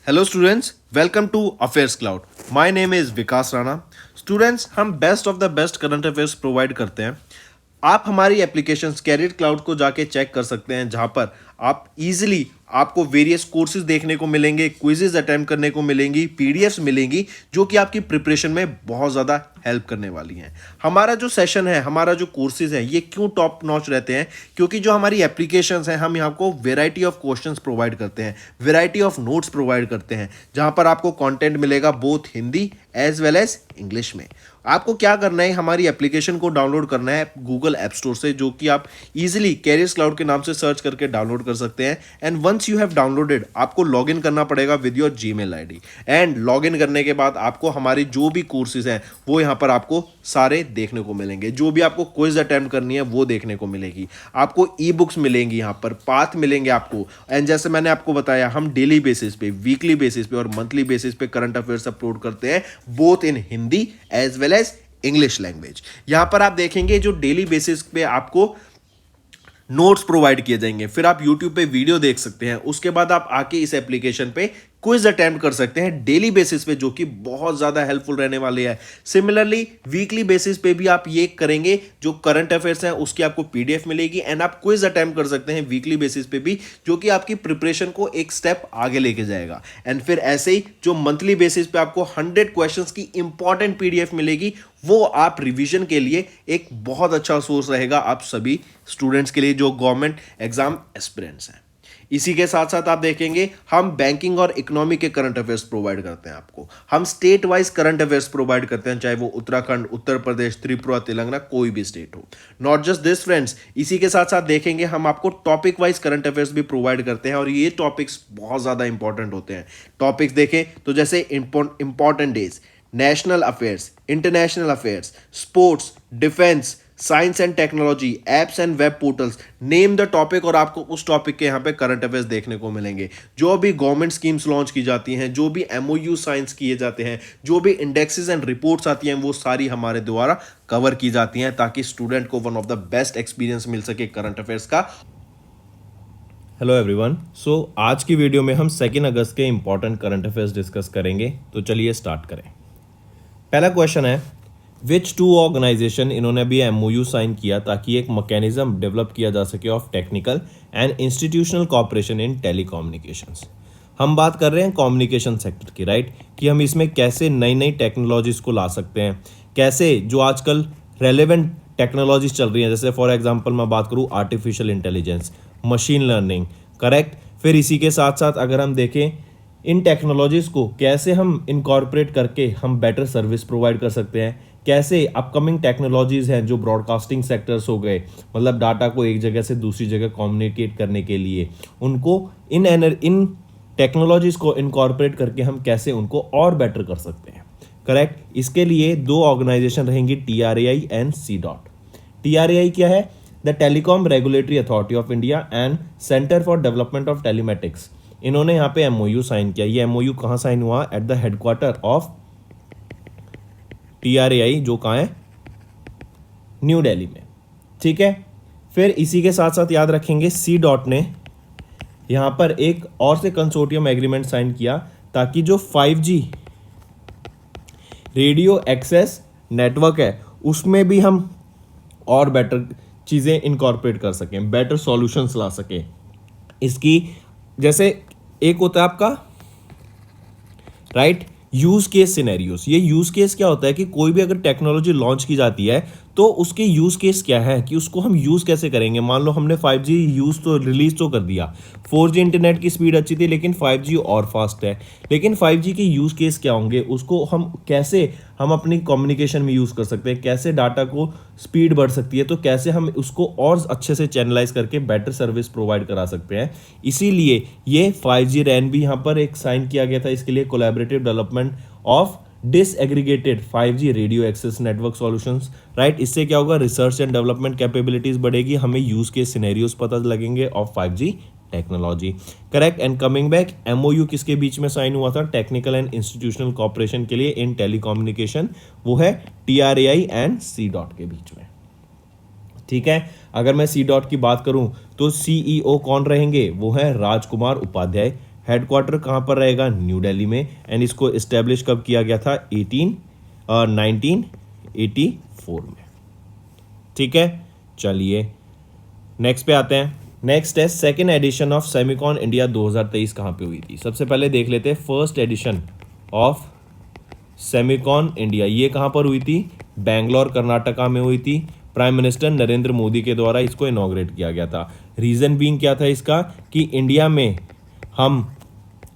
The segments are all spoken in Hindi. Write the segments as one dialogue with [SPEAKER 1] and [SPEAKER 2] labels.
[SPEAKER 1] Hello students, welcome to Affairs Cloud. My name is Vikas Rana. Students, हम best of the best current affairs provide करते हैं। आप हमारी एप्लीकेशन कैरियर क्लाउड को जाके चेक कर सकते हैं, जहां पर आप इजीली आपको वेरियस कोर्सेज देखने को मिलेंगे, क्विजेज अटेम्प्ट करने को मिलेंगी, पीडीएफ्स मिलेंगी जो कि आपकी प्रिपरेशन में बहुत ज़्यादा हेल्प करने वाली हैं। हमारा जो सेशन है, हमारा जो कोर्सेज है, ये क्यों टॉप नॉच रहते हैं? क्योंकि जो हमारी एप्लीकेशंस हैं, हम यहाँ को वेराइटी ऑफ क्वेश्चंस प्रोवाइड करते हैं, वेराइटी ऑफ नोट्स प्रोवाइड करते हैं, जहां पर आपको कंटेंट मिलेगा both Hindi as well as English में। आपको क्या करना है, हमारी एप्लीकेशन को डाउनलोड करना है गूगल ऐप स्टोर से, जो कि आप इजीली कैरियर्स क्लाउड के नाम से सर्च करके डाउनलोड कर सकते हैं। And once you have downloaded, आपको लॉगिन करना पड़ेगा with your Gmail ID. And login करने के बाद आपको हमारी जो भी कोर्सेज हैं वो यहाँ पर आपको सारे देखने को मिलेंगे। जो भी आपको क्विज अटेम्प्ट करनी है वो देखने को मिलेगी। आपको ई बुक्स मिलेंगी, यहाँ पर पाथ मिलेंगे आपको। एंड जैसे मैंने आपको बताया, हम डेली बेसिस पे, वीकली बेसिस पे और मंथली बेसिस पे करंट अफेयर्स अपलोड करते हैं, both in Hindi as well as English language. यहां पर आप देखेंगे जो डेली बेसिस पे आपको नोट्स प्रोवाइड किए जाएंगे, फिर आप YouTube पे वीडियो देख सकते हैं, उसके बाद आप आके इस एप्लीकेशन पे क्विज अटेम्प्ट कर सकते हैं डेली बेसिस पे, जो कि बहुत ज़्यादा हेल्पफुल रहने वाले हैं। सिमिलरली वीकली बेसिस पे भी आप ये करेंगे, जो करंट अफेयर्स हैं उसकी आपको पीडीएफ मिलेगी एंड आप क्विज अटेम्प्ट कर सकते हैं वीकली बेसिस पे भी, जो कि आपकी प्रिपरेशन को एक स्टेप आगे लेके जाएगा। एंड फिर ऐसे ही जो मंथली बेसिस पे आपको 100 क्वेश्चंस की इंपॉर्टेंट पीडीएफ मिलेगी, वो आप रिवीजन के लिए एक बहुत अच्छा सोर्स रहेगा आप सभी स्टूडेंट्स के लिए जो गवर्नमेंट एग्जाम एस्पिरेंट्स हैं। इसी के साथ साथ आप देखेंगे, हम बैंकिंग और इकोनॉमी के करंट अफेयर्स प्रोवाइड करते हैं आपको। हम state wise current affairs provide करते हैं, चाहे वो उत्तराखंड, उत्तर प्रदेश, त्रिपुरा, तेलंगाना, कोई भी स्टेट हो। नॉट जस्ट दिस फ्रेंड्स, इसी के साथ साथ देखेंगे हम आपको टॉपिक वाइज करंट अफेयर्स भी प्रोवाइड करते हैं, और ये टॉपिक्स बहुत ज़्यादा इंपॉर्टेंट होते हैं। टॉपिक्स देखें तो जैसे important days, national affairs, international affairs, sports, defence, science and technology, apps and web portals, name the topic, और आपको उस टॉपिक के यहाँ पे करंट अफेयर्स देखने को मिलेंगे। जो भी गवर्नमेंट स्कीम्स लॉन्च की जाती हैं, जो भी एमओयू साइंस किए जाते हैं, जो भी इंडेक्सेस एंड रिपोर्ट्स आती हैं, वो सारी हमारे द्वारा कवर की जाती हैं, ताकि स्टूडेंट को one of the best experience मिल सके करंट अफेयर्स का।
[SPEAKER 2] Hello everyone. आज की वीडियो में हम 2 अगस्त के इंपॉर्टेंट करंट अफेयर्स डिस्कस करेंगे। तो चलिए स्टार्ट करें। पहला क्वेश्चन है, विच टू ऑर्गेनाइजेशन, इन्होंने अभी एमओयू साइन किया ताकि एक मैकेनिज्म डेवलप किया जा सके of technical and institutional cooperation in telecommunications. हम बात कर रहे हैं कम्युनिकेशन सेक्टर की, राइट, कि हम इसमें कैसे नई नई टेक्नोलॉजीज को ला सकते हैं, कैसे जो आजकल रेलेवेंट टेक्नोलॉजीज चल रही हैं, जैसे फॉर एग्जांपल मैं बात करूं artificial intelligence, machine learning, correct. फिर इसी के साथ साथ अगर हम देखें इन टेक्नोलॉजीज को कैसे हम इनकॉर्पोरेट करके हम बेटर सर्विस प्रोवाइड कर सकते हैं, कैसे अपकमिंग टेक्नोलॉजीज हैं जो ब्रॉडकास्टिंग सेक्टर्स हो गए, मतलब डाटा को एक जगह से दूसरी जगह कम्युनिकेट करने के लिए, उनको इन टेक्नोलॉजीज को इनकॉर्पोरेट करके हम कैसे उनको और बेटर कर सकते हैं, करेक्ट। इसके लिए 2 ऑर्गेनाइजेशन रहेंगी, TRAI एंड CDOT। TRAI क्या है? The telecom regulatory authority of India and centre for development of telematics. इन्होंने यहाँ पे एमओयू साइन किया। ये एमओयू कहाँ साइन हुआ? At the headquarter of TRAI, जो कहाँ है? न्यू दिल्ली में, ठीक है। फिर इसी के साथ साथ याद रखेंगे, CDOT ने यहाँ पर एक और से कंसोर्टियम एग्रीमेंट साइन किया ताकि जो 5G रेडियो एक्सेस नेटवर्क है उसमें भी हम और बेटर चीज़ें इनकॉर्पोरेट कर सकें, बेटर सॉल्यूशंस ला सकें। इसकी जैसे एक होता है आपका राइट यूज केस सिनेरियोस। ये यूज केस क्या होता है कि कोई भी अगर टेक्नोलॉजी लॉन्च की जाती है तो उसके यूज केस क्या है, कि उसको हम यूज कैसे करेंगे। मान लो हमने 5G यूज तो रिलीज तो कर दिया, 4G इंटरनेट की स्पीड अच्छी थी लेकिन 5G और फास्ट है, लेकिन 5G के यूज केस क्या होंगे, उसको हम कैसे हम अपनी कम्युनिकेशन में यूज कर सकते हैं, कैसे डाटा को स्पीड बढ़ सकती है, तो कैसे हम उसको और अच्छे से चैनलाइज करके बेटर सर्विस प्रोवाइड करा सकते हैं। इसीलिए ये 5G रैन भी यहाँ पर एक साइन किया गया था, इसके लिए collaborative development of disaggregated 5G radio access network solutions, right. इससे क्या होगा? रिसर्च एंड डेवलपमेंट कैपेबिलिटीज बढ़ेगी, हमें यूज के सिनेरियोज पता लगेंगे of 5G technology, correct. And coming back, MOU किसके बीच में साइन हुआ था? टेक्निकल एंड इंस्टीट्यूशनल कॉपरेशन के लिए इन टेलीकम्युनिकेशन, वो है TRAI एंड CDOT के बीच में, ठीक है। अगर मैं CDOT की बात करूं तो CEO कौन रहेंगे? वो है राजकुमार उपाध्याय, हेडक्वार्टर कहाँ पर रहेगा, न्यू दिल्ली में, एंड इसको इस्टेब्लिश कब किया गया था, 1984 में। ठीक है, चलिए नेक्स्ट पे आते हैं। नेक्स्ट है second edition of Semicon India 2023 कहाँ पे हुई थी। सबसे पहले देख लेते हैं first edition of Semicon India, ये कहाँ पर हुई थी, बेंगलोर कर्नाटका में हुई थी। प्राइम मिनिस्टर नरेंद्र मोदी के द्वारा इसको इनॉग्रेट किया गया था। रीजन बीइंग क्या था इसका, कि इंडिया में हम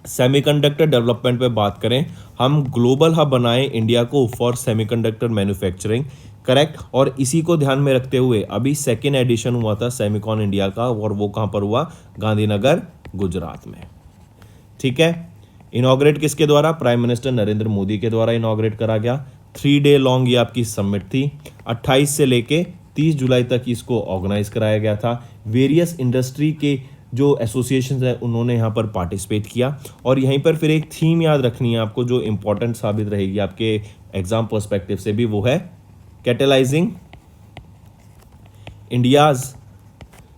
[SPEAKER 2] सेमीकंडक्टर डेवलपमेंट पे बात करें, हम ग्लोबल हब बनाएं इंडिया को फॉर सेमीकंडक्टर मैन्युफैक्चरिंग, करेक्ट। और इसी को ध्यान में रखते हुए अभी सेकेंड एडिशन हुआ था सेमिकॉन इंडिया का, और वो कहाँ पर हुआ, गांधीनगर गुजरात में। ठीक है, इनॉग्रेट किसके द्वारा, प्राइम मिनिस्टर नरेंद्र मोदी के द्वारा इनॉग्रेट करा गया। 3 डे लॉन्ग ये आपकी समिट थी, 28 से लेके 30 जुलाई तक इसको ऑर्गेनाइज कराया गया था। वेरियस इंडस्ट्री के जो एसोसिएशन है उन्होंने यहाँ पर पार्टिसिपेट किया। और यहीं पर फिर एक थीम याद रखनी है आपको जो इंपॉर्टेंट साबित रहेगी आपके एग्जाम पर्सपेक्टिव से भी, वो है catalysing India's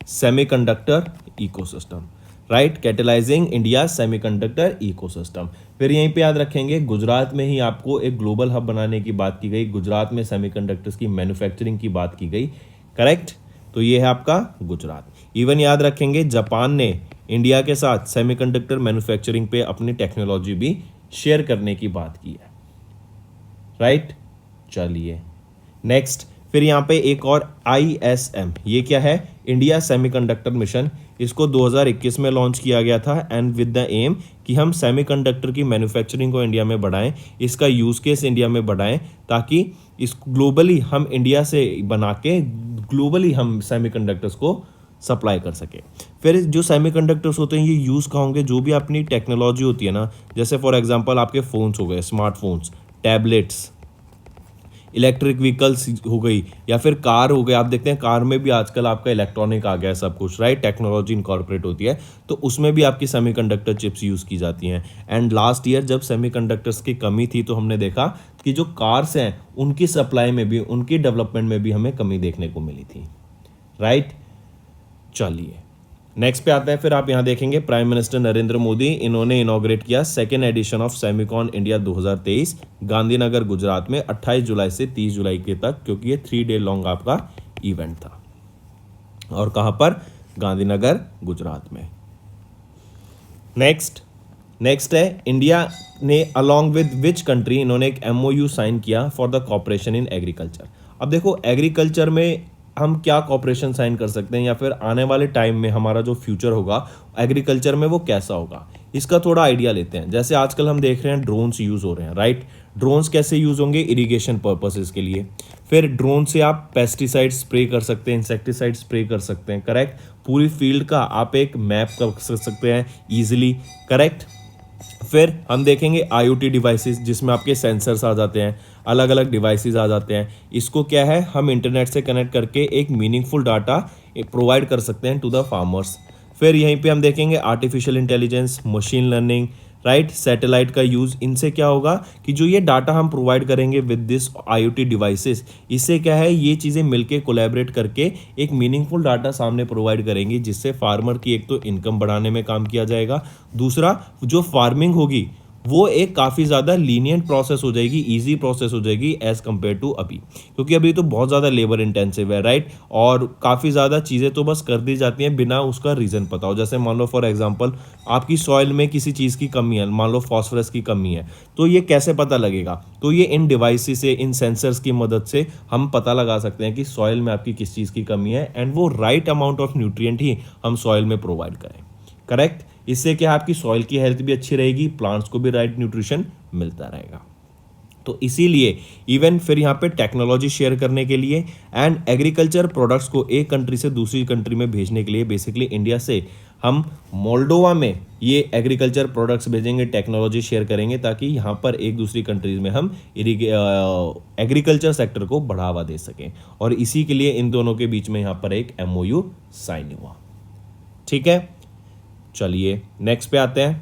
[SPEAKER 2] semiconductor ecosystem, right, catalysing India semiconductor ecosystem. फिर यहीं पे याद रखेंगे गुजरात में ही आपको एक ग्लोबल हब बनाने की बात की गई, गुजरात में सेमीकंडक्टर्स की मैन्युफैक्चरिंग की बात की गई, करेक्ट। तो ये है आपका गुजरात। इवन याद रखेंगे जापान ने इंडिया के साथ सेमीकंडक्टर मैन्युफैक्चरिंग पे अपनी टेक्नोलॉजी भी शेयर करने की बात की है, राइट। चलिए नेक्स्ट, फिर यहाँ पे एक और ISM, ये क्या है, इंडिया सेमीकंडक्टर मिशन। इसको 2021 में लॉन्च किया गया था, एंड विद द एम कि हम सेमीकंडक्टर की मैन्युफैक्चरिंग को इंडिया में बढ़ाएं, इसका यूज़ केस इंडिया में बढ़ाएं, ताकि इस ग्लोबली हम इंडिया से बना के ग्लोबली हम सेमीकंडक्टर्स को सप्लाई कर सके। फिर जो सेमीकंडक्टर्स होते हैं ये यूज़ कहाँ होंगे, जो भी अपनी टेक्नोलॉजी होती है ना, जैसे फॉर एग्जांपल आपके फ़ोन्स हो गए, स्मार्टफोन्स, टैबलेट्स, इलेक्ट्रिक व्हीकल्स हो गई, या फिर कार हो गए। आप देखते हैं कार में भी आजकल आपका इलेक्ट्रॉनिक आ गया है सब कुछ, राइट, टेक्नोलॉजी इनकॉर्पोरेट होती है, तो उसमें भी आपकी सेमीकंडक्टर चिप्स यूज़ की जाती हैं। एंड लास्ट ईयर जब सेमीकंडक्टर्स की कमी थी तो हमने देखा कि जो कार्स हैं उनकी सप्लाई में भी, उनकी डेवलपमेंट में भी हमें कमी देखने को मिली थी, राइट। चलिए नेक्स्ट पे आते हैं। फिर आप यहाँ देखेंगे प्राइम मिनिस्टर नरेंद्र मोदी, इन्होंने इनॉग्रेट किया second edition of Semicon India 2023 Gandhinagar Gujarat में 28 जुलाई से 30 जुलाई के तक, क्योंकि ये 3 डे लॉन्ग आपका इवेंट था। और कहाँ पर, गांधीनगर गुजरात में। नेक्स्ट है इंडिया ने अलोंग विद विच कंट्री, इन्होंने एक MOU साइन किया for the corporation in agriculture. अब देखो एग्रीकल्चर में हम क्या कॉपरेशन साइन कर सकते हैं, या फिर आने वाले टाइम में हमारा जो फ्यूचर होगा एग्रीकल्चर में वो कैसा होगा, इसका थोड़ा आइडिया लेते हैं। जैसे आजकल हम देख रहे हैं ड्रोन्स यूज़ हो रहे हैं, राइट। ड्रोन्स कैसे यूज़ होंगे, इरिगेशन पर्पसेस के लिए। फिर ड्रोन से आप पेस्टिसाइड स्प्रे कर सकते हैं, इंसेक्टिसाइड स्प्रे कर सकते हैं, करेक्ट। पूरी फील्ड का आप एक मैप कर सकते हैं ईजिली, करेक्ट। फिर हम देखेंगे IoT डिवाइसेस, जिसमें आपके सेंसर्स आ जाते हैं, अलग अलग डिवाइसेस आ जाते हैं। इसको क्या है, हम इंटरनेट से कनेक्ट करके एक मीनिंगफुल डाटा प्रोवाइड कर सकते हैं टू द फार्मर्स। फिर यहीं पे हम देखेंगे artificial intelligence, machine learning, right, satellite का यूज़। इनसे क्या होगा कि जो ये डाटा हम प्रोवाइड करेंगे विद दिस IoT डिवाइसेस, इससे क्या है, ये चीज़ें मिलके कोलैबोरेट करके एक मीनिंगफुल डाटा सामने प्रोवाइड करेंगी, जिससे फार्मर की एक तो इनकम बढ़ाने में काम किया जाएगा, दूसरा जो फार्मिंग होगी वो एक काफ़ी ज़्यादा लीनियंट प्रोसेस हो जाएगी, इजी प्रोसेस हो जाएगी एज़ कम्पेयर टू अभी, क्योंकि अभी तो बहुत ज़्यादा लेबर इंटेंसिव है, राइट। और काफ़ी ज़्यादा चीज़ें तो बस कर दी जाती हैं बिना उसका रीज़न पता हो। जैसे मान लो फॉर एग्जांपल आपकी सॉइल में किसी चीज़ की कमी है, मान लो फॉस्फोरस की कमी है, तो ये कैसे पता लगेगा, तो ये इन डिवाइसेस से, इन सेंसर्स की मदद से हम पता लगा सकते हैं कि सॉइल में आपकी किस चीज़ की कमी है, एंड वो राइट अमाउंट ऑफ न्यूट्रिएंट ही हम सॉइल में प्रोवाइड करें, करेक्ट। इससे क्या आपकी सॉइल की हेल्थ भी अच्छी रहेगी, प्लांट्स को भी राइट न्यूट्रिशन मिलता रहेगा। तो इसीलिए इवन फिर यहाँ पे टेक्नोलॉजी शेयर करने के लिए एंड एग्रीकल्चर प्रोडक्ट्स को एक कंट्री से दूसरी कंट्री में भेजने के लिए बेसिकली इंडिया से हम मोल्डोवा में ये एग्रीकल्चर प्रोडक्ट्स भेजेंगे, टेक्नोलॉजी शेयर करेंगे, ताकि यहाँ पर एक दूसरी कंट्रीज में हम एग्रीकल्चर सेक्टर को बढ़ावा दे सकें। और इसी के लिए इन दोनों के बीच में यहाँ पर एक MOU साइन हुआ, ठीक है। चलिए नेक्स्ट पे आते हैं।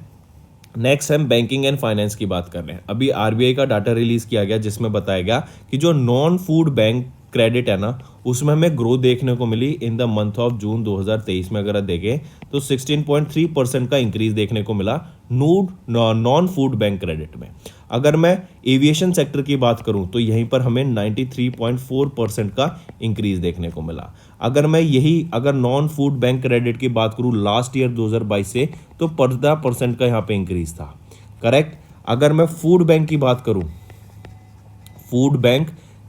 [SPEAKER 2] नेक्स्ट हम बैंकिंग एंड फाइनेंस की बात कर रहे हैं। अभी RBI का डाटा रिलीज किया गया, जिसमें बताया गया कि जो नॉन फूड बैंक क्रेडिट है ना, उसमें हमें ग्रोथ देखने को मिली in the month of June 2023 में। अगर आप देखें तो 16.3% का इंक्रीज देखने को मिला नॉन फूड बैंक क्रेडिट में। अगर मैं एविएशन सेक्टर की बात करूं तो यहीं पर हमें 93.4% का इंक्रीज देखने को मिला। अगर नॉन फूड बैंक क्रेडिट की बात करूं लास्ट ईयर 2022 से, तो 15% का यहाँ पे इंक्रीज था। करेक्ट। अगर मैं फूड बैंक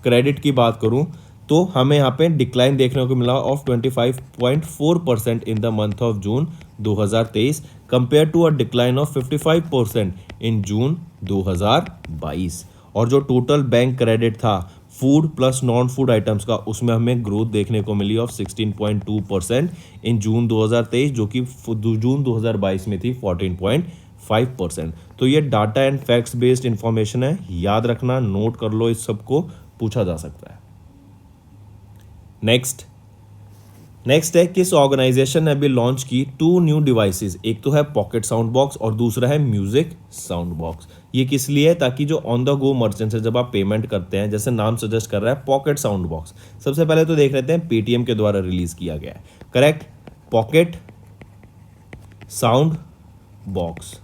[SPEAKER 2] क्रेडिट की बात करूं तो हमें यहाँ पे डिक्लाइन देखने को मिला of 25.4% in the month of June 2023 compare to a decline of 55% in June 2022। और जो टोटल बैंक क्रेडिट था food plus non food items का, उसमें हमें ग्रोथ देखने को मिली ऑफ 16.2% इन जून 2023, जो कि जून 2022 में थी 14.5%। तो ये data and facts based information है, याद रखना, नोट कर लो, इस सबको पूछा जा सकता है। नेक्स्ट है किस ऑर्गेनाइजेशन ने अभी लॉन्च की 2 न्यू डिवाइसेस। एक तो है पॉकेट साउंड बॉक्स और दूसरा है म्यूजिक साउंड बॉक्स। ये किस लिए है? ताकि जो ऑन द गो मर्चेंट है, जब आप पेमेंट करते हैं, जैसे नाम सजेस्ट कर रहा है पॉकेट साउंड बॉक्स, सबसे पहले तो देख लेते हैं पेटीएम के द्वारा रिलीज किया गया है। Correct, pocket sound box.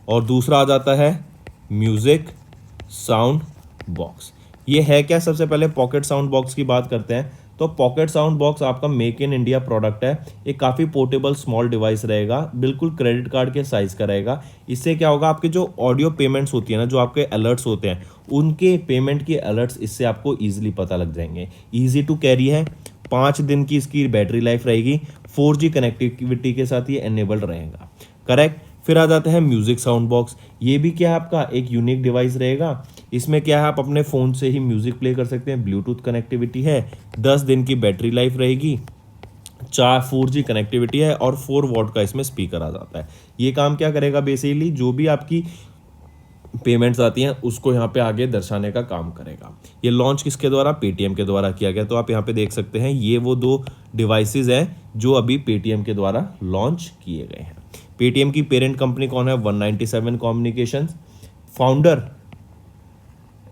[SPEAKER 2] और दूसरा आ जाता है म्यूजिक साउंड बॉक्स। ये है क्या? सबसे पहले पॉकेट साउंड बॉक्स की बात करते हैं। तो पॉकेट साउंड बॉक्स आपका मेक इन इंडिया प्रोडक्ट है। एक काफ़ी पोर्टेबल स्मॉल डिवाइस रहेगा, बिल्कुल क्रेडिट कार्ड के साइज का रहेगा। इससे क्या होगा, आपके जो ऑडियो पेमेंट्स होती है ना, जो आपके अलर्ट्स होते हैं, उनके पेमेंट के अलर्ट्स इससे आपको ईजिली पता लग जाएंगे। ईजी टू कैरी है, 5 दिन की इसकी बैटरी लाइफ रहेगी, 4G कनेक्टिविटी के साथ ये एनेबल्ड रहेगा। करेक्ट। फिर आ जाता है म्यूजिक साउंड बॉक्स। ये भी क्या है, आपका एक यूनिक डिवाइस रहेगा। इसमें क्या है, आप अपने फ़ोन से ही म्यूजिक प्ले कर सकते हैं, ब्लूटूथ कनेक्टिविटी है, 10 दिन की बैटरी लाइफ रहेगी, 4G कनेक्टिविटी है और 4 वॉट का इसमें स्पीकर आ जाता है। ये काम क्या करेगा, बेसिकली जो भी आपकी पेमेंट्स आती हैं उसको यहाँ पे आगे दर्शाने का काम करेगा। ये लॉन्च किसके द्वारा? पेटीएम के द्वारा किया गया। तो आप यहाँ पे देख सकते हैं ये वो 2 डिवाइसेस हैं जो अभी पेटीएम के द्वारा लॉन्च किए गए हैं। पेटीएम की पेरेंट कंपनी कौन है? 197 कम्युनिकेशंस। फाउंडर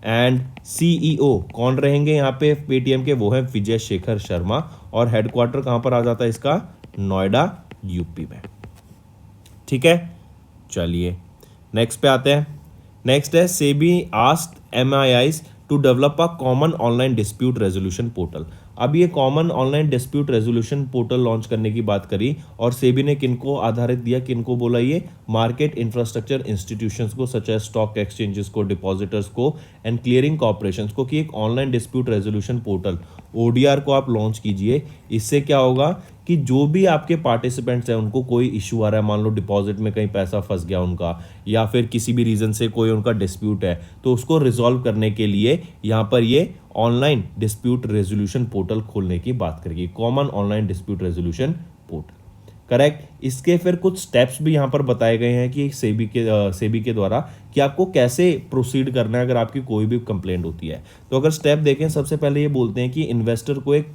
[SPEAKER 2] एंड सीईओ कौन रहेंगे यहाँ पे पेटीएम के? वो है विजय शेखर शर्मा। और हेडक्वार्टर कहाँ पर आ जाता है इसका? नोएडा, यूपी में। ठीक है, चलिए नेक्स्ट पे आते हैं। नेक्स्ट है SEBI asked MIIs to develop a common online dispute resolution portal. अब ये common online dispute resolution portal launch करने की बात करी और सेबी ने किनको आधारित दिया, किनको बोला? ये मार्केट इंफ्रास्ट्रक्चर इंस्टीट्यूशंस को, सच एज स्टॉक एक्सचेंजेस को, डिपॉजिटर्स को एंड क्लियरिंग कॉर्पोरेशंस को, कि एक online dispute resolution portal ODR को आप लॉन्च कीजिए। इससे क्या होगा कि जो भी आपके पार्टिसिपेंट्स हैं उनको कोई इशू आ रहा है, मान लो डिपॉजिट में कहीं पैसा फंस गया उनका, या फिर किसी भी रीज़न से कोई उनका डिस्प्यूट है, तो उसको रिजॉल्व करने के लिए यहाँ पर ये ऑनलाइन डिस्प्यूट रेजोल्यूशन पोर्टल खोलने की बात करेगी, common online dispute resolution portal. Correct. इसके फिर कुछ स्टेप्स भी यहाँ पर बताए गए हैं कि सेबी के द्वारा कि आपको कैसे प्रोसीड करना है अगर आपकी कोई भी कंप्लेंट होती है। तो अगर स्टेप देखें, सबसे पहले ये बोलते हैं कि इन्वेस्टर को एक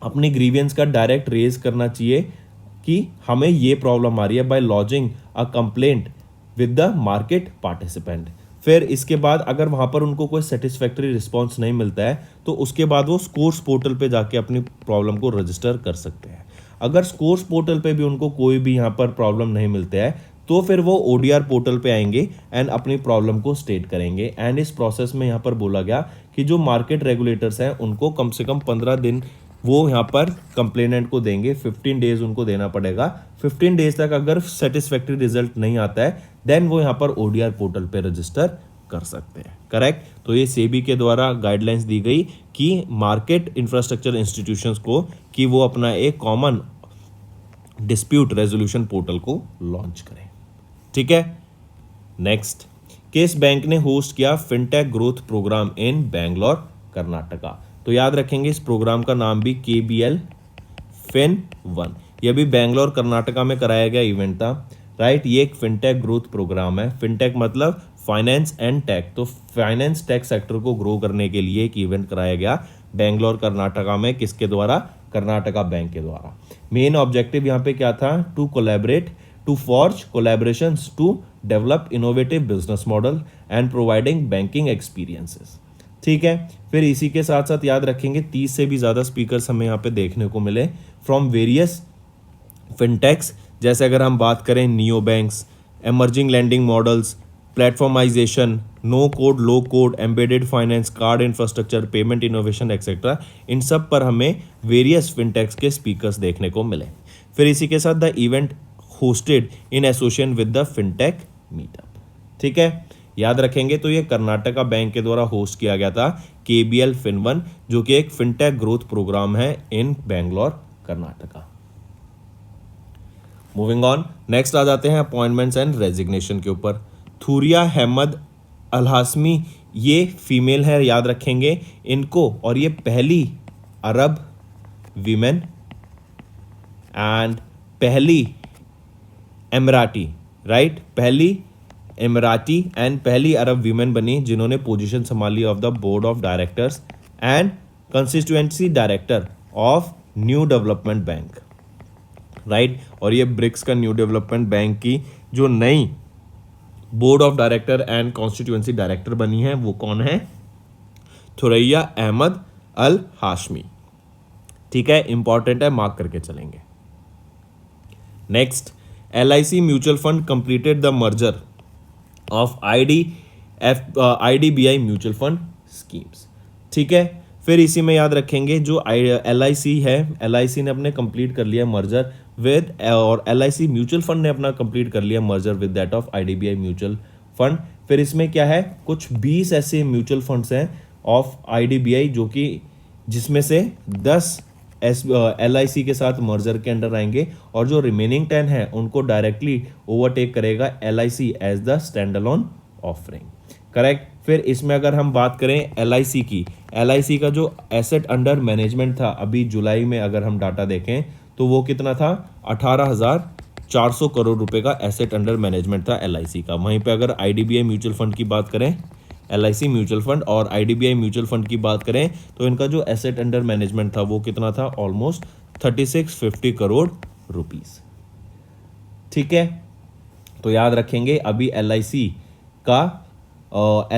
[SPEAKER 2] अपनी ग्रीवियंस का डायरेक्ट रेज करना चाहिए कि हमें ये प्रॉब्लम आ रही है, by lodging a complaint with the market participant. फिर इसके बाद अगर वहाँ पर उनको कोई सेटिस्फैक्टरी रिस्पॉन्स नहीं मिलता है तो उसके बाद वो स्कोर्स पोर्टल पे जाके अपनी प्रॉब्लम को रजिस्टर कर सकते हैं। अगर स्कोर्स पोर्टल पे भी उनको कोई भी यहाँ पर प्रॉब्लम नहीं मिलता है तो फिर वो ODR पोर्टल पे आएंगे एंड अपनी प्रॉब्लम को स्टेट करेंगे। एंड इस प्रोसेस में यहाँ पर बोला गया कि जो मार्केट रेगुलेटर्स हैं उनको कम से कम 15 दिन वो यहाँ पर कंप्लेनेंट को देंगे, 15 डेज उनको देना पड़ेगा। 15 डेज तक अगर सेटिस्फैक्टरी रिजल्ट नहीं आता है देन वो यहाँ पर ODR पोर्टल पे रजिस्टर कर सकते हैं। करेक्ट। तो ये सेबी के द्वारा गाइडलाइंस दी गई कि मार्केट इंफ्रास्ट्रक्चर इंस्टीट्यूशंस को कि वो अपना एक कॉमन डिस्प्यूट रेजोल्यूशन पोर्टल को लॉन्च करें। ठीक है। नेक्स्ट, किस बैंक ने होस्ट किया फिनटेक ग्रोथ प्रोग्राम इन बैंगलोर, कर्नाटका? तो याद रखेंगे इस प्रोग्राम का नाम भी KBL Fin1। ये भी बैंगलोर कर्नाटका में कराया गया इवेंट था। राइट। ये एक फिनटेक ग्रोथ प्रोग्राम है। फिनटेक मतलब फाइनेंस एंड टेक। तो फाइनेंस टेक सेक्टर को ग्रो करने के लिए एक इवेंट कराया गया बैंगलोर कर्नाटका में। किसके द्वारा? कर्नाटका बैंक के द्वारा। मेन ऑब्जेक्टिव यहाँ पे क्या था? To collaborate, to forge collaborations to develop innovative business model and providing banking experiences. ठीक है। फिर इसी के साथ साथ याद रखेंगे 30 से भी ज़्यादा स्पीकर्स हमें यहाँ पे देखने को मिले फ्रॉम वेरियस फिनटेक्स, जैसे अगर हम बात करें neo banks, emerging lending models, platformization, no code, low code, embedded finance, card infrastructure, payment innovation etcetera, इन सब पर हमें वेरियस फिनटेक्स के स्पीकर्स देखने को मिले। फिर इसी के साथ the event hosted in association with the fintech meetup. ठीक है, याद रखेंगे तो ये कर्नाटका बैंक के द्वारा होस्ट किया गया था KBL FinOne, जो कि एक फिनटेक ग्रोथ प्रोग्राम है in Bangalore Karnataka. Moving on, next आ जाते हैं अपॉइंटमेंट्स एंड रेजिग्नेशन के ऊपर। थूरिया अहमद अल हाशमी, ये फीमेल है, याद रखेंगे इनको, और ये पहली अरब वीमेन एंड पहली एमराटी, राइट, पहली एमराती एंड पहली अरब वीमेन बनी जिन्होंने पोजीशन संभाली of the board of directors and constituency director of new development bank, right. और ये ब्रिक्स का न्यू डेवलपमेंट बैंक की जो नई board of director and constituency director बनी है वो कौन है? थुरैया अहमद अल हाशमी। ठीक है, इंपॉर्टेंट है, मार्क करके चलेंगे। Next, LIC mutual fund completed the merger of IDBI mutual fund schemes. ठीक है, फिर इसी में याद रखेंगे जो LIC है, LIC ने अपने कंप्लीट कर लिया मर्जर विद, और LIC म्यूचुअल फंड ने अपना कंप्लीट कर लिया merger with that of IDBI mutual fund. फिर इसमें क्या है, कुछ 20 ऐसे म्यूचुअल फंड्स हैं ऑफ IDBI जो कि जिसमें से 10 LIC के साथ मर्जर के अंडर आएंगे, और जो रिमेनिंग 10 है उनको डायरेक्टली ओवरटेक करेगा LIC as the stand alone offering. Correct. फिर इसमें अगर हम बात करें LIC की, LIC का जो एसेट अंडर मैनेजमेंट था अभी जुलाई में अगर हम डाटा देखें तो वो कितना था, 18,400 करोड़ रुपए का एसेट अंडर मैनेजमेंट था LIC का। वहीं पे अगर IDBI म्यूचुअल फंड की बात करें, LIC म्यूचुअल फंड और IDBI म्यूचुअल फंड की बात करें तो इनका जो एसेट अंडर मैनेजमेंट था वो कितना था, ऑलमोस्ट 3650 करोड़ रुपीस। ठीक है, तो याद रखेंगे अभी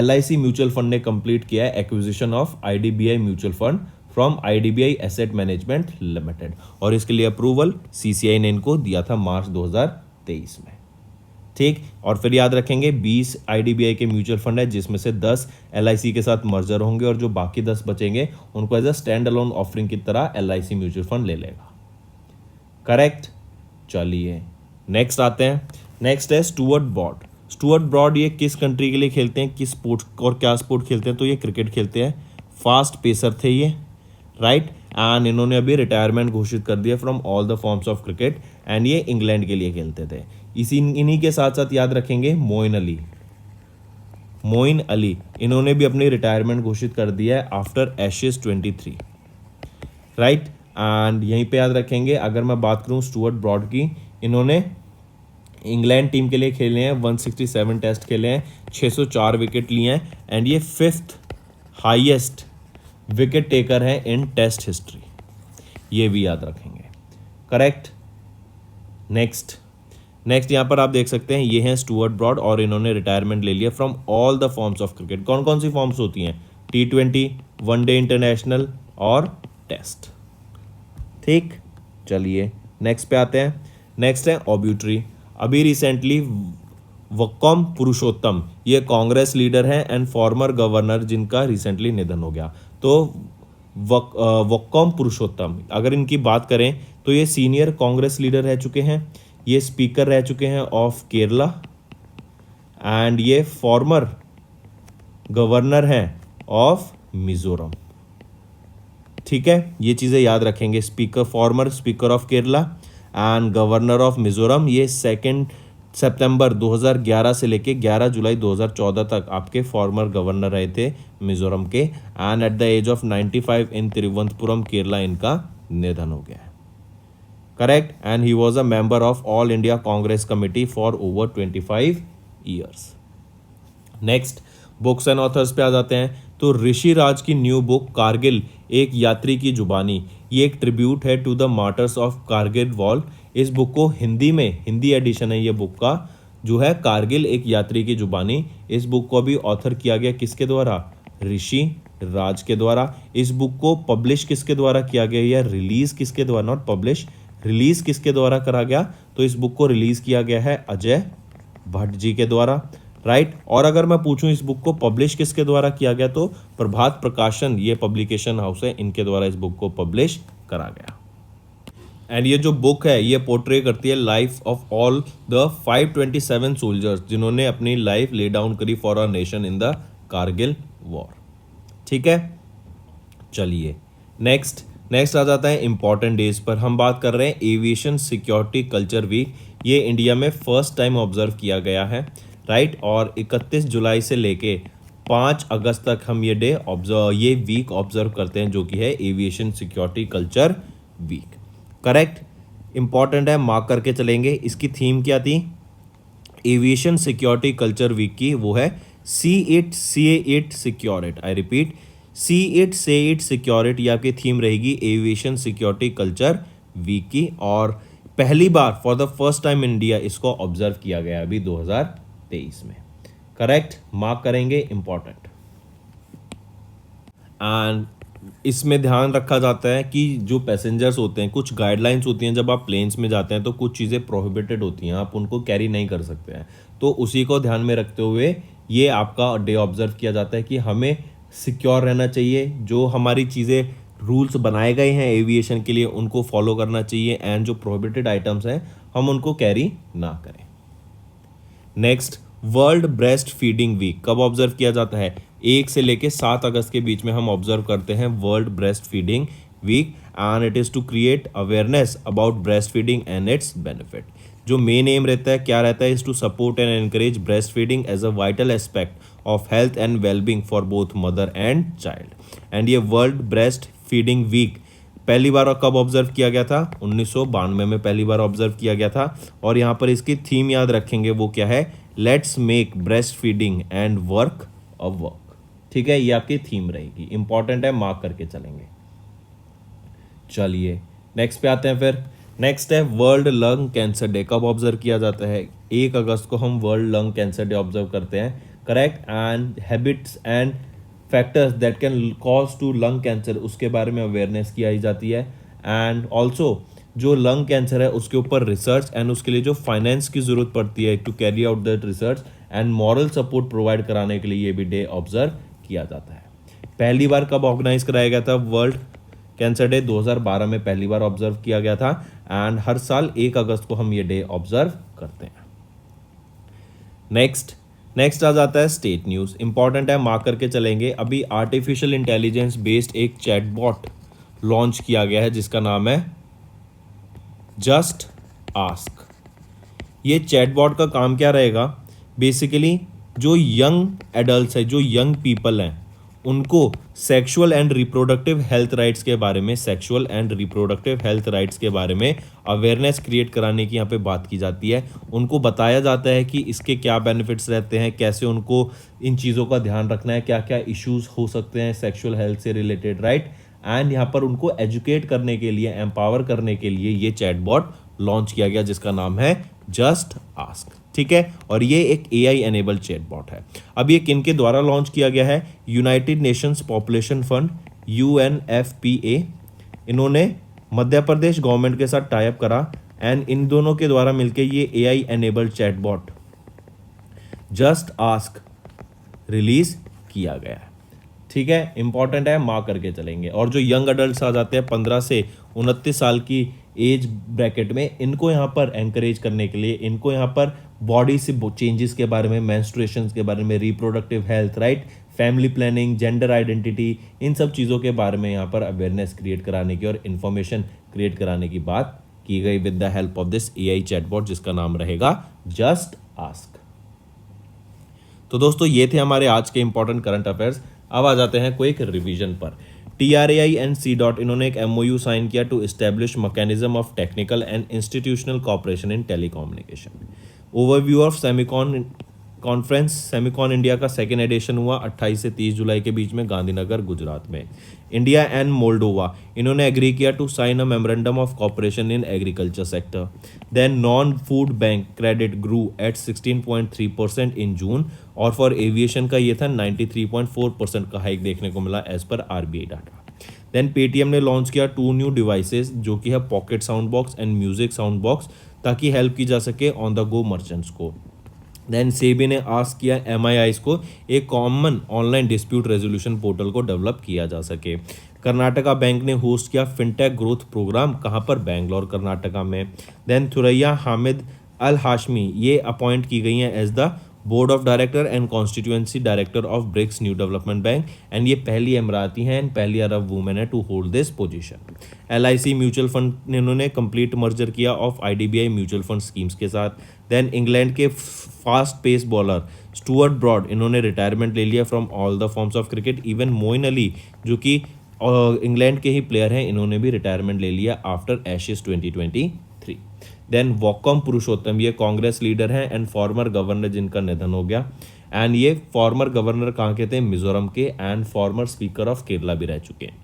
[SPEAKER 2] LIC म्यूचुअल फंड ने कंप्लीट किया है acquisition of IDBI mutual fund from IDBI asset management limited, और इसके लिए अप्रूवल CCI ने इनको दिया था मार्च 2023 में। ठीक, और फिर याद रखेंगे 20 IDBI के म्यूचुअल फंड है जिसमें से 10 LIC के साथ मर्जर होंगे, और जो बाकी 10 बचेंगे उनको as a stand alone offering की तरह LIC म्यूचुअल फंड ले लेगा। करेक्ट। चलिए नेक्स्ट आते हैं। नेक्स्ट है स्टुअर्ट ब्रॉड। स्टुअर्ट ब्रॉड ये किस कंट्री के लिए खेलते हैं, किस स्पोर्ट और क्या स्पोर्ट खेलते हैं, तो ये क्रिकेट खेलते हैं। फास्ट पेसर थे ये, राइट, एंड इन्होंने अभी रिटायरमेंट घोषित कर दिया from all the forms of cricket, and ये इंग्लैंड के लिए खेलते थे। इन्हीं के साथ साथ याद रखेंगे मोइन अली, इन्होंने भी अपनी रिटायरमेंट घोषित कर दिया है आफ्टर एशेज 23, राइट। एंड यहीं पे याद रखेंगे अगर मैं बात करूं स्टुअर्ट ब्रॉड की, इन्होंने इंग्लैंड टीम के लिए खेले हैं, 167 टेस्ट खेले हैं, 604 विकेट लिए हैं, एंड ये 5th हाईएस्ट विकेट टेकर है इन टेस्ट हिस्ट्री, ये भी याद रखेंगे। करेक्ट। नेक्स्ट यहाँ पर आप देख सकते हैं ये हैं स्टुअर्ट ब्रॉड, और इन्होंने रिटायरमेंट ले लिया from all the forms of cricket. कौन कौन सी फॉर्म्स होती हैं, T20, वनडे इंटरनेशनल और टेस्ट। ठीक, चलिए नेक्स्ट पे आते हैं। नेक्स्ट है ऑब्यूटरी। अभी रिसेंटली वक्कम पुरुषोत्तम, ये कांग्रेस लीडर हैं एंड फॉर्मर गवर्नर जिनका रिसेंटली निधन हो गया। तो वक्कम पुरुषोत्तम अगर इनकी बात करें तो ये सीनियर कांग्रेस लीडर रह चुके हैं, ये स्पीकर रह चुके हैं ऑफ केरला, एंड ये फॉर्मर गवर्नर हैं ऑफ मिजोरम। ठीक है, ये चीज़ें याद रखेंगे। Farmer speaker of Kerala and governor of Mizoram, ये 2 सितंबर 2011 से लेके 11 जुलाई 2014 तक आपके फॉर्मर गवर्नर रहे थे मिजोरम के, and at the age of 95 in Thiruvananthapuram Kerala इनका निधन हो गया है। Correct. And he was a member of All India Congress Committee for over 25 years. Next books and authors पे आ जाते हैं। तो ऋषि राज की न्यू बुक कारगिल एक यात्री की जुबानी, ये एक ट्रिब्यूट है to the martyrs of Kargil war. इस बुक को हिंदी एडिशन है ये बुक का, जो है कारगिल एक यात्री की जुबानी। इस बुक को भी ऑथर किया गया किसके द्वारा, ऋषि राज के द्वारा। इस बुक को पब्लिश किसके द्वारा किया गया या रिलीज किसके द्वारा, नॉट पब्लिश, रिलीज़ किसके द्वारा करा गया? तो इस बुक को रिलीज़ किया गया है अजय भट्ट जी के द्वारा, राइट। और अगर मैं पूछूं इस बुक को पब्लिश किसके द्वारा किया गया, तो प्रभात प्रकाशन, ये पब्लिकेशन हाउस है, इनके द्वारा इस बुक को पब्लिश करा गया। एंड ये जो बुक है ये पोर्ट्रे करती है life of all the 527 soldiers जिन्होंने अपनी लाइफ ले डाउन करी for our nation in the Kargil war. ठीक है, चलिए नेक्स्ट आ जाता है इंपॉर्टेंट डेज पर। हम बात कर रहे हैं एविएशन सिक्योरिटी कल्चर वीक। ये इंडिया में फर्स्ट टाइम ऑब्जर्व किया गया है, राइट। और 31 जुलाई से लेके 5 अगस्त तक हम ये वीक ऑब्जर्व करते हैं, जो कि है aviation security culture week. Correct, important है, मार्क करके चलेंगे। इसकी थीम क्या थी एविएशन सिक्योरिटी कल्चर वीक की? वो है see it secure it. I repeat, see it secure it, ये आपकी थीम रहेगी एविएशन सिक्योरिटी कल्चर वीक की। और पहली बार for the first time India इसको ऑब्जर्व किया गया अभी 2023 में। करेक्ट, मार्क करेंगे, इंपॉर्टेंट। एंड इसमें ध्यान रखा जाता है कि जो पैसेंजर्स होते हैं, कुछ गाइडलाइंस होती हैं, जब आप प्लेन्स में जाते हैं तो कुछ चीज़ें प्रोहिबिटेड होती हैं, आप उनको कैरी नहीं कर सकते हैं। तो उसी को ध्यान में रखते हुए ये आपका डे ऑब्जर्व किया जाता है कि हमें सिक्योर रहना चाहिए, जो हमारी चीज़ें रूल्स बनाए गए हैं एविएशन के लिए उनको फॉलो करना चाहिए, एंड जो प्रोहिबिटेड आइटम्स हैं हम उनको कैरी ना करें। Next, world breast feeding week कब ऑब्जर्व किया जाता है? 1 से लेके 7 अगस्त के बीच में हम ऑब्जर्व करते हैं world breast feeding week, and it is to create awareness about breast feeding and its benefit. जो मेन एम रहता है, क्या रहता है? Is to support and encourage breast feeding as a vital aspect of health and wellbeing for both mother and child. And ये वर्ल्ड ब्रेस्ट फीडिंग वीक पहली बार कब ऑब्जर्व किया गया था? 1992 में पहली बार ऑब्जर्व किया गया था। और यहाँ पर इसकी थीम याद रखेंगे, वो क्या है? Let's make breast feeding and work a work. ठीक है, ये आपकी थीम रहेगी, इंपॉर्टेंट है, मार्क करके चलेंगे। चलिए नेक्स्ट पे आते हैं। फिर नेक्स्ट है वर्ल्ड लंग कैंसर डे। कब ऑब्जर्व किया जाता है? 1 अगस्त को हम world lung cancer day observe करते हैं। Correct, and habits and factors that can cause to lung cancer, उसके बारे में अवेयरनेस की जाती है। एंड ऑल्सो जो लंग कैंसर है उसके ऊपर रिसर्च एंड उसके लिए जो फाइनेंस की ज़रूरत पड़ती है to carry out that research and moral support provide कराने के लिए ये भी डे ऑब्जर्व किया जाता है। पहली बार कब ऑर्गेनाइज कराया गया था वर्ल्ड कैंसर डे? 2012 में पहली बार ऑब्जर्व किया गया था, एंड हर साल 1 अगस्त को हम ये डे ऑब्जर्व करते हैं। नेक्स्ट आ जाता है स्टेट न्यूज़, इंपॉर्टेंट है, मार्क करके चलेंगे। अभी आर्टिफिशियल इंटेलिजेंस बेस्ड एक चैटबॉट लॉन्च किया गया है जिसका नाम है जस्ट आस्क। ये चैटबॉट का काम क्या रहेगा? बेसिकली जो यंग एडल्ट्स है, जो यंग पीपल हैं, उनको sexual and reproductive health rights के बारे में अवेयरनेस क्रिएट कराने की यहाँ पे बात की जाती है। उनको बताया जाता है कि इसके क्या बेनिफिट्स रहते हैं, कैसे उनको इन चीज़ों का ध्यान रखना है, क्या क्या इश्यूज हो सकते हैं सेक्सुअल हेल्थ से रिलेटेड, राइट। एंड यहाँ पर उनको एजुकेट करने के लिए, एम्पावर करने के लिए ये चैटबॉट लॉन्च किया गया जिसका नाम है जस्ट आस्क। ठीक है, और ये एक AI एनेबल्ड चैटबॉट है। अब ये किन के द्वारा लॉन्च किया गया है? United Nations population fund UNFPA, इन्होंने मध्य प्रदेश गवर्नमेंट के साथ टाई अप करा, एंड इन दोनों के द्वारा मिलकर ये AI enabled chatbot just ask release किया गया है। ठीक है, इंपॉर्टेंट है, मार्क करके चलेंगे। और जो यंग अडल्ट आ जाते हैं 15 से 29 साल की एज ब्रैकेट में, इनको यहाँ पर एनकरेज करने के लिए, इनको यहाँ पर बॉडी से चेंजेस के बारे में, मेंस्ट्रुएशंस के बारे में, reproductive health, right, family planning, gender identity, इन सब चीज़ों के बारे में यहाँ पर अवेयरनेस क्रिएट कराने की और इन्फॉर्मेशन क्रिएट कराने की बात की गई with the help of this AI chatbot जिसका नाम रहेगा जस्ट आस्क। तो दोस्तों ये थे हमारे आज के इंपॉर्टेंट करंट अफेयर्स। अब आ जाते हैं कोई एक रिवीजन पर। TRAI एंड CDOT इन्होंने एक MOU साइन किया to establish mechanism of technical and institutional cooperation in telecommunication. Overview of Semicon conference, Semicon India का 2nd एडिशन हुआ 28 से 30 जुलाई के बीच में गांधीनगर गुजरात में। इंडिया एंड मोल्डोवा इन्होंने एग्री किया to sign a memorandum of cooperation in agriculture sector. Then non food bank credit grew at 16.3% in June, और फॉर एविएशन का ये था 93.4% का हाइक देखने को मिला एज पर RBI डाटा। देन पेटीएम ने लॉन्च किया 2 न्यू डिवाइसेस जो कि है pocket sound box and music sound box, ताकि हेल्प की जा सके ऑन द गो मर्चेंट्स को। देन सेबी ने आस्क किया MIIs को एक common online dispute resolution portal को डेवलप किया जा सके। कर्नाटका बैंक ने होस्ट किया फिनटेक ग्रोथ प्रोग्राम, कहाँ पर, बैंगलोर कर्नाटका में। Then Thuraya Hamid Al Hashmi ये अपॉइंट की गई हैं as the board of director and constituency director of BRICS new development bank, and ये पहली अमराती हैं एंड पहली अरब वुमेन है to hold this position. LIC mutual fund इन्होंने कंप्लीट मर्जर किया of IDBI mutual fund schemes के साथ। देन इंग्लैंड के fast pace bowler Stuart Broad इन्होंने रिटायरमेंट ले लिया from all the forms of cricket. Even Moeen Ali जो कि इंग्लैंड के ही प्लेयर हैं, इन्होंने भी रिटायरमेंट ले लिया आफ्टर एशेज 2023। देन वॉकम पुरुषोत्तम ये कांग्रेस लीडर हैं एंड फॉर्मर गवर्नर जिनका निधन हो गया, एंड ये फॉर्मर गवर्नर कहाँ के थे, मिजोरम के, and farmer speaker of Kerala भी रह चुके हैं।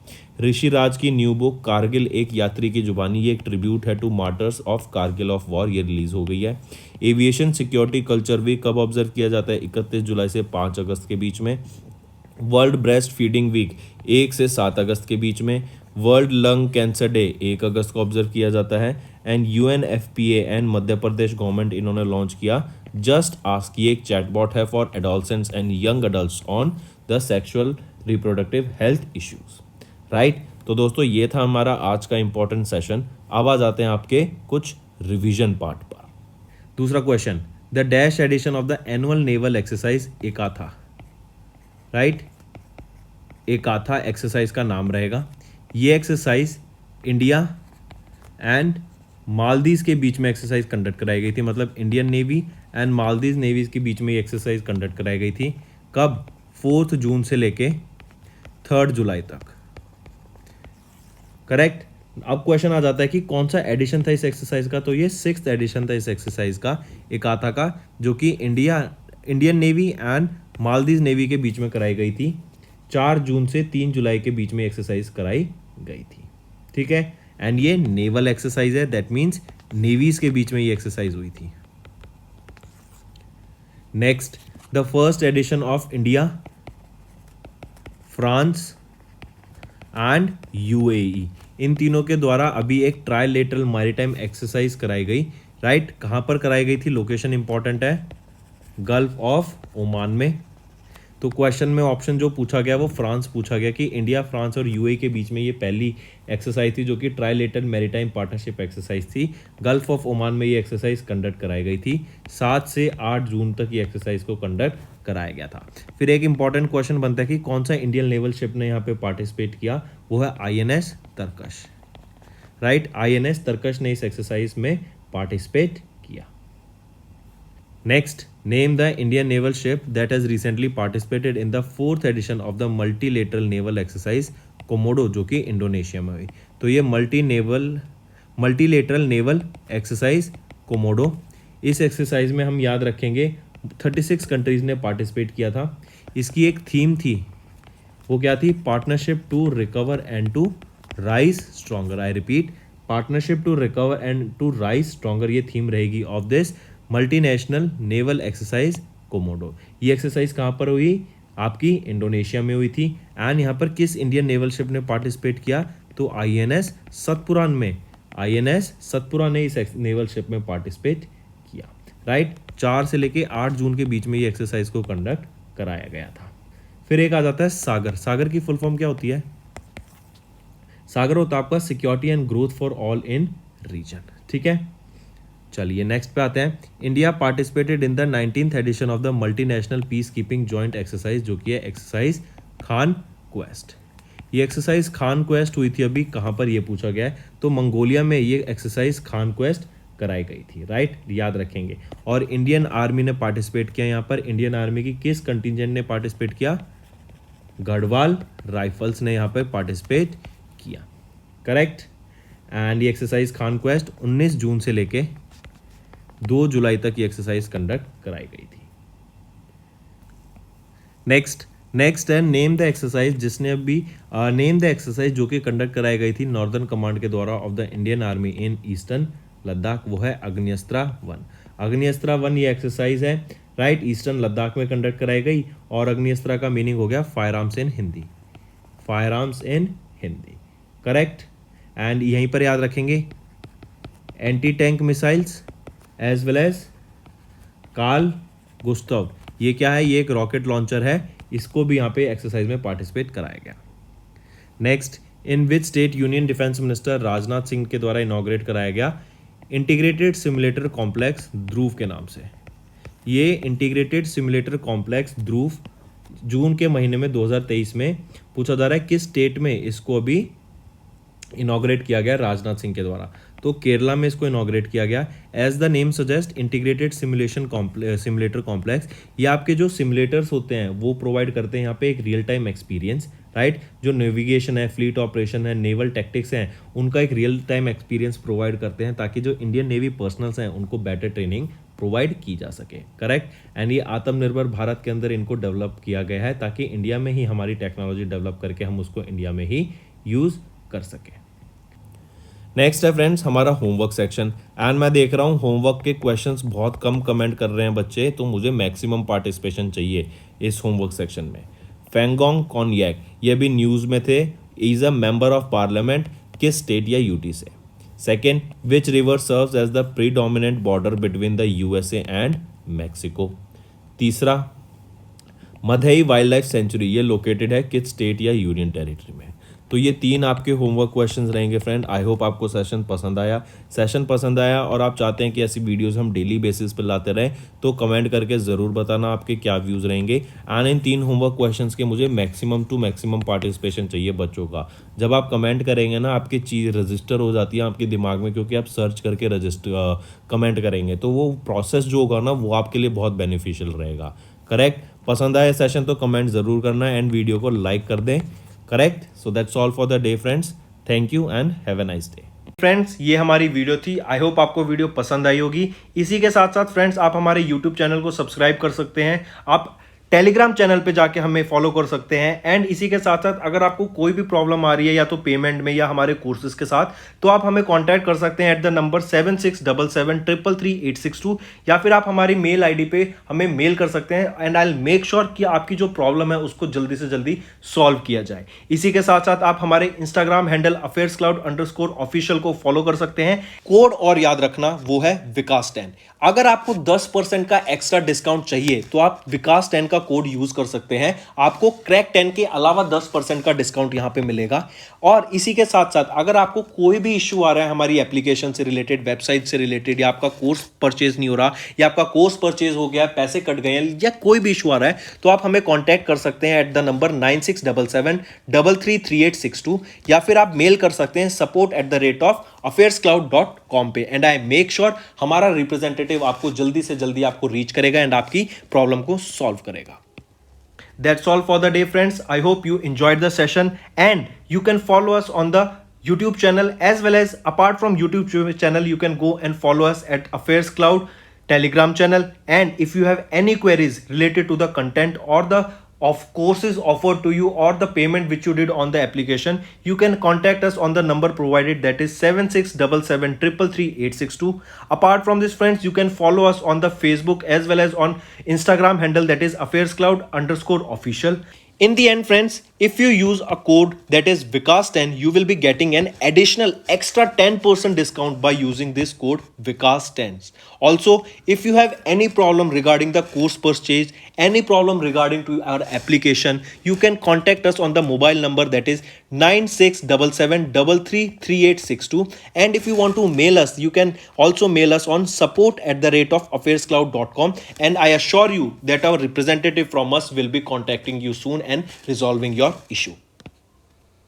[SPEAKER 2] ऋषि राज की न्यू बुक कारगिल एक यात्री की जुबानी, ये एक ट्रिब्यूट है to martyrs of Kargil of war, ये रिलीज हो गई है। एविएशन सिक्योरिटी कल्चर वीक कब ऑब्जर्व किया जाता है, 31 जुलाई से 5 अगस्त के बीच में। वर्ल्ड ब्रेस्ट फीडिंग वीक 1 से 7 अगस्त के बीच में। वर्ल्ड लंग कैंसर डे 1 अगस्त को ऑब्जर्व किया जाता है। And UNFPA and Madhya Pradesh government इन्होंने लॉन्च किया जस्ट आस्क, ये एक चैटबॉट है for adolescents and young adults on the sexual reproductive health issues, right. तो दोस्तों ये था हमारा आज का इंपॉर्टेंट सेशन। अब आ जाते हैं आपके कुछ रिवीजन पार्ट पर। दूसरा question, the dash edition of the annual naval exercise Ekatha, right. Ekatha exercise का नाम रहेगा। ये एक्सरसाइज इंडिया एंड मालदीव के बीच में एक्सरसाइज कंडक्ट कराई गई थी, मतलब Indian navy and Maldives navy के बीच में ये एक्सरसाइज कंडक्ट कराई गई थी। कब, 4 जून से लेके 3 जुलाई तक, करेक्ट। अब क्वेश्चन आ जाता है कि कौन सा एडिशन था इस एक्सरसाइज का, तो ये 6th एडिशन था इस एक्सरसाइज का, एकाथा का, जो कि Indian navy and Maldives navy के बीच में कराई गई थी। 4 जून से 3 जुलाई के बीच में एक्सरसाइज कराई गई थी, ठीक है। एंड ये नेवल एक्सरसाइज है, दैट मीन्स नेवीज के बीच में ये एक्सरसाइज हुई थी। Next, the first edition of India, France and UAE, इन तीनों के द्वारा अभी एक ट्राइलेटरल मैरीटाइम एक्सरसाइज कराई गई, राइट। कहां पर कराई गई थी, लोकेशन इंपॉर्टेंट है, गल्फ ऑफ ओमान में। तो क्वेश्चन में ऑप्शन जो पूछा गया वो फ्रांस पूछा गया कि इंडिया, फ्रांस और UAE के बीच में ये पहली एक्सरसाइज थी जो कि ट्राइलेटरल मैरीटाइम पार्टनरशिप एक्सरसाइज थी। गल्फ ऑफ ओमान में ये एक्सरसाइज कंडक्ट कराई गई थी। 7 से 8 जून तक ये एक्सरसाइज को कंडक्ट कराया गया था। फिर एक इंपॉर्टेंट क्वेश्चन बनता है कि कौन सा इंडियन नेवल शिप ने यहाँ पे पार्टिसिपेट किया, वो है INS Tarkash, right. INS Tarkash ने इस एक्सरसाइज में पार्टिसिपेट किया। Next, name the Indian naval ship that has recently participated in the 4th edition of the multilateral naval exercise Komodo, जो कि इंडोनेशिया में हुई। तो ये मल्टीलेटरल नेवल एक्सरसाइज कोमोडो, इस एक्सरसाइज में हम याद रखेंगे 36 कंट्रीज ने पार्टिसिपेट किया था। इसकी एक थीम थी, वो क्या थी, partnership to recover and to rise stronger. I repeat, partnership to recover and to rise stronger, ये थीम रहेगी of this multinational naval exercise Komodo. ये एक्सरसाइज कहाँ पर हुई, आपकी इंडोनेशिया में हुई थी। एंड यहाँ पर किस इंडियन नेवल शिप ने पार्टिसिपेट किया, तो INS सतपुरान में, INS सतपुरा ने इस नेवल शिप में पार्टिसिपेट किया, राइट। 4 से लेके 8 जून के बीच में ये एक्सरसाइज को कंडक्ट कराया गया था। फिर एक आ जाता है सागर। सागर की फुल फॉर्म क्या होती है, सागर होता है आपका security and growth for all in region, ठीक है। चलिए नेक्स्ट पे आते हैं। India participated in the 19th edition of the multinational peacekeeping joint exercise, जो कि है एक्सरसाइज खान क्वेस्ट। ये एक्सरसाइज खान क्वेस्ट हुई थी अभी, कहाँ पर ये पूछा गया है, तो मंगोलिया में ये एक्सरसाइज खान क्वेस्ट कराई गई थी, राइट, याद रखेंगे। और इंडियन आर्मी ने पार्टिसिपेट किया यहाँ पर। इंडियन आर्मी की किस कंटिजेंट ने पार्टिसिपेट किया, गढ़वाल राइफल्स ने यहाँ पर पार्टिसिपेट किया, करेक्ट। एंड ये एक्सरसाइज खान क्वेस्ट 19 जून से लेके 2 जुलाई तक ये एक्सरसाइज कंडक्ट कराई गई थी। नेक्स्ट है नेम द एक्सरसाइज, जिसने अभी नेम द एक्सरसाइज जो कि कंडक्ट कराई गई थी नॉर्दर्न कमांड के द्वारा of the Indian army in eastern Ladakh, वो है अग्नियस्त्रा 1। अग्नियस्त्रा 1 ये एक्सरसाइज है, राइट, ईस्टर्न लद्दाख में कंडक्ट कराई गई। और अग्नियस्त्रा का मीनिंग हो गया firearms in Hindi, firearms in Hindi, correct. And यहीं पर याद रखेंगे anti tank missiles as well as Carl Gustav. ये क्या है, ये एक रॉकेट लॉन्चर है, इसको भी यहाँ पे एक्सरसाइज में पार्टिसिपेट कराया गया। Next, in which state union defence minister Rajnath Singh के द्वारा इनॉग्रेट कराया गया इंटीग्रेटेड सिमुलेटर कॉम्प्लेक्स ध्रुव के नाम से। ये इंटीग्रेटेड सिमुलेटर कॉम्प्लेक्स ध्रुव जून के महीने में 2023 में पूछा जा रहा है किस स्टेट में इसको अभी इनॉग्रेट किया गया राजनाथ सिंह के द्वारा। तो केरला में इसको इनॉग्रेट किया गया। As the name suggest integrated simulator complex, ये आपके जो सिमुलेटर्स होते हैं वो प्रोवाइड करते हैं यहाँ पे एक रियल टाइम एक्सपीरियंस, राइट। जो नेविगेशन है, फ्लीट ऑपरेशन है, नेवल टैक्टिक्स हैं, उनका एक रियल टाइम एक्सपीरियंस प्रोवाइड करते हैं ताकि जो इंडियन नेवी पर्सनल्स हैं उनको बेटर ट्रेनिंग प्रोवाइड की जा सके, करेक्ट। एंड ये आत्मनिर्भर भारत के अंदर इनको डेवलप किया गया है ताकि इंडिया में ही हमारी टेक्नोलॉजी डेवलप करके हम उसको इंडिया में ही यूज़ कर सकें। नेक्स्ट है फ्रेंड्स हमारा होमवर्क सेक्शन। एंड मैं देख रहा हूँ होमवर्क के क्वेश्चंस बहुत कम कमेंट कर रहे हैं बच्चे, तो मुझे मैक्सिमम पार्टिसिपेशन चाहिए इस होमवर्क सेक्शन में। फेंगोंग कॉन्यैक, ये भी न्यूज़ में थे, is a member of parliament, किस स्टेट या यूटी से। Second, which river serves as the predominant border between the USA and Mexico. तीसरा, मधई वाइल्ड लाइफ सेंचुरी, ये लोकेटेड है किस स्टेट या यूनियन टेरिटरी में। तो ये 3 आपके होमवर्क क्वेश्चंस रहेंगे फ्रेंड। आई होप आपको सेशन पसंद आया और आप चाहते हैं कि ऐसी वीडियोस हम डेली बेसिस पर लाते रहें, तो कमेंट करके ज़रूर बताना आपके क्या व्यूज़ रहेंगे। एंड इन 3 होमवर्क क्वेश्चंस के मुझे मैक्सिमम टू मैक्सिमम पार्टिसिपेशन चाहिए बच्चों का। जब आप कमेंट करेंगे ना, आपकी चीज़ रजिस्टर हो जाती है आपके दिमाग में, क्योंकि आप सर्च करके कमेंट करेंगे, तो वो प्रोसेस जो होगा ना वो आपके लिए बहुत बेनिफिशियल रहेगा, करेक्ट। पसंद आए सेशन तो कमेंट ज़रूर करना एंड वीडियो को लाइक कर दें, correct. So that's all for the day friends, thank you and have a nice day.
[SPEAKER 1] Friends, ये हमारी वीडियो थी। आई होप आपको वीडियो पसंद आई होगी। इसी के साथ साथ फ्रेंड्स, आप हमारे यूट्यूब चैनल को सब्सक्राइब कर सकते हैं, आप टेलीग्राम चैनल पे जाके हमें फॉलो कर सकते हैं। एंड इसी के साथ साथ अगर आपको कोई भी प्रॉब्लम आ रही है या तो पेमेंट में या हमारे कोर्सेज के साथ, तो आप हमें कांटेक्ट कर सकते हैं एट द नंबर 7677333862, या फिर आप हमारी मेल आईडी पे हमें मेल कर सकते हैं and I will make sure कि आपकी जो प्रॉब्लम है उसको जल्दी से जल्दी सॉल्व किया जाए। इसी के साथ साथ आप हमारे इंस्टाग्राम हैंडल affairscloud_official को फॉलो कर सकते हैं। कोड और याद रखना, वो है विकास 10। अगर आपको 10% का एक्स्ट्रा डिस्काउंट चाहिए तो आप विकास 10 का कोड यूज कर सकते हैं, आपको क्रैक 10 के अलावा 10% का डिस्काउंट यहां पे मिलेगा। और इसी के साथ साथ अगर आपको कोई भी इश्यू आ रहा है हमारी एप्लीकेशन से रिलेटेड, वेबसाइट से रिलेटेड, या आपका कोर्स परचेज नहीं हो रहा, या आपका कोर्स परचेज हो गया, पैसे कट गए हैं, या कोई भी इशू आ रहा है, तो आप हमें कॉन्टैक्ट कर सकते हैं एट द नंबर 9677333862, या फिर आप मेल कर सकते हैं support@affairscloud.com पे। एंड आई मेक श्योर हमारा रिप्रेजेंटेटिव आपको जल्दी से जल्दी आपको रीच करेगा एंड आपकी प्रॉब्लम को सॉल्व करेगा। That's all for the day, friends. I hope you enjoyed the session and you can follow us on the YouTube channel, as well as apart from YouTube channel, you can go and follow us at Affairs Cloud Telegram channel. And if you have any queries related to the content or the of courses offered to you or the payment which you did on the application, you can contact us on the number provided, that is 7677333862. Apart from this friends, you can follow us on the Facebook as well as on Instagram handle, that is affairscloud_official. In the end friends, if you use a code that is Vikas10, you will be getting an additional extra 10% discount by using this code Vikas10. Also, if you have any problem regarding the course purchase, any problem regarding to our application, you can contact us on the mobile number, that is 9677333862. And if you want to mail us, you can also mail us on support@affairscloud.com, and I assure you that our representative from us will be contacting you soon and resolving your issue.